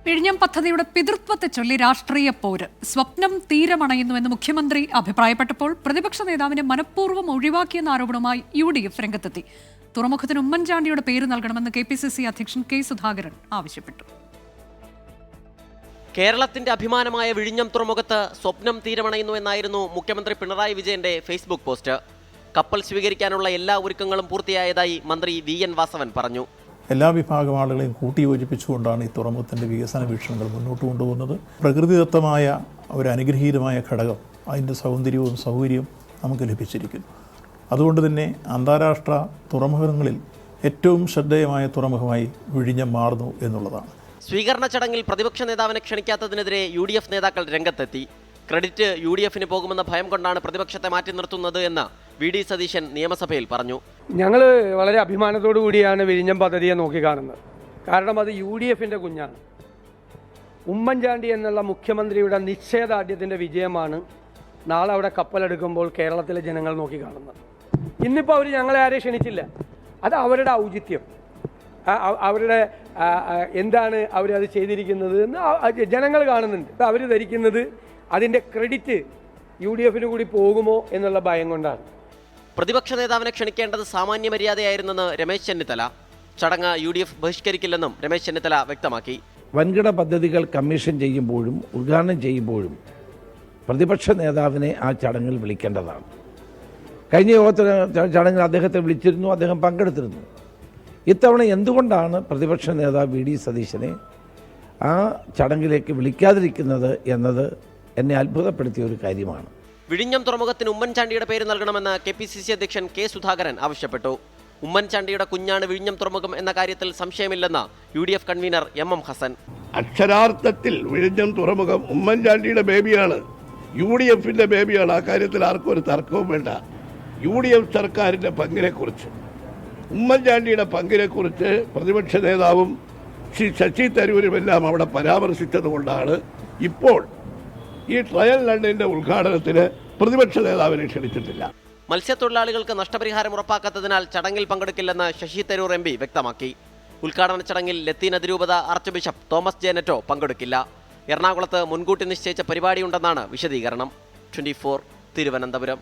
വിഴിഞ്ഞം പദ്ധതിയുടെ പിതൃത്വത്തെ ചൊല്ലി രാഷ്ട്രീയ പോര്. സ്വപ്നം തീരമണയുന്നുവെന്ന് മുഖ്യമന്ത്രി അഭിപ്രായപ്പെട്ടപ്പോൾ പ്രതിപക്ഷ നേതാവിനെ മനഃപൂർവ്വം ഒഴിവാക്കിയെന്ന ആരോപണവുമായി UDF രംഗത്തെത്തി. തുറമുഖത്തിന് ഉമ്മൻചാണ്ടിയുടെ പേര് നൽകണമെന്ന് KPCC അധ്യക്ഷൻ K സുധാകരൻ ആവശ്യപ്പെട്ടു. കേരളത്തിന്റെ അഭിമാനമായ വിഴിഞ്ഞം തുറമുഖത്ത് സ്വപ്നം തീരമണയുന്നുവെന്നായിരുന്നു മുഖ്യമന്ത്രി പിണറായി വിജയന്റെ ഫേസ്ബുക്ക് പോസ്റ്റ്. കപ്പൽ സ്വീകരിക്കാനുള്ള എല്ലാ ഒരുക്കങ്ങളും പൂർത്തിയായതായി മന്ത്രി VN വാസവൻ പറഞ്ഞു. എല്ലാ വിഭാഗം ആളുകളെയും കൂട്ടിയോജിപ്പിച്ചുകൊണ്ടാണ് ഈ തുറമുഖത്തിൻ്റെ വികസന വീക്ഷണങ്ങൾ മുന്നോട്ട് കൊണ്ടുപോകുന്നത്. പ്രകൃതിദത്തമായ ഒരു അനുഗ്രഹീതമായ ഘടകം, അതിൻ്റെ സൗന്ദര്യവും സൗകര്യവും നമുക്ക് ലഭിച്ചിരിക്കുന്നു. അതുകൊണ്ട് തന്നെ അന്താരാഷ്ട്ര തുറമുഖങ്ങളിൽ ഏറ്റവും ശ്രദ്ധേയമായ തുറമുഖമായി വിഴിഞ്ഞം മാറുന്നു എന്നുള്ളതാണ്. സ്വീകരണ ചടങ്ങിൽ പ്രതിപക്ഷ നേതാവിനെ ക്ഷണിക്കാത്തതിനെതിരെ UDF നേതാക്കൾ രംഗത്തെത്തി. ക്രെഡിറ്റ് UDFന് പോകുമെന്ന ഭയം കൊണ്ടാണ് പ്രതിപക്ഷത്തെ മാറ്റി നിർത്തുന്നത് എന്ന് VD സതീശൻ നിയമസഭയിൽ പറഞ്ഞു. ഞങ്ങൾ വളരെ അഭിമാനത്തോടു കൂടിയാണ് വിഴിഞ്ഞം പദ്ധതിയെ നോക്കിക്കാണുന്നത്. കാരണം അത് UDFൻ്റെ കുഞ്ഞാണ്. ഉമ്മൻചാണ്ടി എന്നുള്ള മുഖ്യമന്ത്രിയുടെ നിശ്ചയദാർഢ്യത്തിൻ്റെ വിജയമാണ് നാളെ അവിടെ കപ്പലെടുക്കുമ്പോൾ കേരളത്തിലെ ജനങ്ങൾ നോക്കിക്കാണുന്നത്. ഇന്നിപ്പോൾ അവർ ഞങ്ങളെ ആരെയും ക്ഷണിച്ചില്ല. അത് അവരുടെ ഔചിത്യം, അവരുടെ എന്താണ് അവരത് ചെയ്തിരിക്കുന്നത് എന്ന് ജനങ്ങൾ കാണുന്നുണ്ട്. അവർ ധരിക്കുന്നത് അതിൻ്റെ ക്രെഡിറ്റ് UDFന് കൂടി പോകുമോ എന്നുള്ള ഭയം കൊണ്ടാണ്. പ്രതിപക്ഷ നേതാവിനെ ക്ഷണിക്കേണ്ടത് സാമാന്യ മര്യാദയായിരുന്നെന്ന് രമേശ് ചെന്നിത്തല. ചടങ്ങ് UDF ബഹിഷ്കരിക്കില്ലെന്നും രമേശ് ചെന്നിത്തല വ്യക്തമാക്കി. വൻകിട പദ്ധതികൾ കമ്മീഷൻ ചെയ്യുമ്പോഴും ഉദ്ഘാടനം ചെയ്യുമ്പോഴും പ്രതിപക്ഷ നേതാവിനെ ആ ചടങ്ങിൽ വിളിക്കേണ്ടതാണ്. കഴിഞ്ഞ ചടങ്ങിൽ അദ്ദേഹത്തെ വിളിച്ചിരുന്നു, അദ്ദേഹം പങ്കെടുത്തിരുന്നു. ഇത്തവണ എന്തുകൊണ്ടാണ് പ്രതിപക്ഷ നേതാവ് VD സതീശനെ ആ ചടങ്ങിലേക്ക് വിളിക്കാതിരിക്കുന്നത് എന്നത് എന്നെ അത്ഭുതപ്പെടുത്തിയ ഒരു കാര്യമാണ്. വിഴിഞ്ഞം തുറമുഖത്തിന് ഉമ്മൻചാണ്ടിയുടെ പേര് നൽകണമെന്ന് KPCC അധ്യക്ഷൻ K സുധാകരൻ ആവശ്യപ്പെട്ടു. ഉമ്മൻചാണ്ടിയുടെ കുഞ്ഞാണ് വിഴിഞ്ഞം തുറമുഖം എന്ന കാര്യത്തിൽ സംശയമില്ലെന്ന് UDF കൺവീനർ MM ഹസൻ. അക്ഷരാർത്ഥത്തിൽ വിഴിഞ്ഞം തുറമുഖം ഉമ്മൻചാണ്ടിയുടെ ബേബിയാണ്, UDFന്റെ ബേബിയാണ്. ആ കാര്യത്തിൽ ആർക്കും ഒരു തർക്കവും വേണ്ട. UDF സർക്കാരിൻ്റെ പങ്കിനെക്കുറിച്ച്, ഉമ്മൻചാണ്ടിയുടെ പങ്കിനെക്കുറിച്ച് പ്രതിപക്ഷ നേതാവും ശ്രീ ശശി തരൂരുമെല്ലാം അവിടെ പരാമർശിച്ചതുകൊണ്ടാണ് ഇപ്പോൾ ഈ ട്രയൽ റണ്ണിന്റെ ഉദ്ഘാടനത്തിന് പ്രതിപക്ഷ നേതാവിനെ ക്ഷണിച്ചിട്ടില്ല. മത്സ്യത്തൊഴിലാളികൾക്ക് നഷ്ടപരിഹാരം ഉറപ്പാക്കാത്തതിനാൽ ചടങ്ങിൽ പങ്കെടുക്കില്ലെന്ന് ശശി തരൂർ MP വ്യക്തമാക്കി. ഉദ്ഘാടന ചടങ്ങിൽ ലത്തീൻ അതിരൂപത ആർച്ച് ബിഷപ്പ് തോമസ് ജേനറ്റോ പങ്കെടുക്കില്ല. എറണാകുളത്ത് മുൻകൂട്ടി നിശ്ചയിച്ച പരിപാടിയുണ്ടെന്നാണ് വിശദീകരണം. 24 തിരുവനന്തപുരം.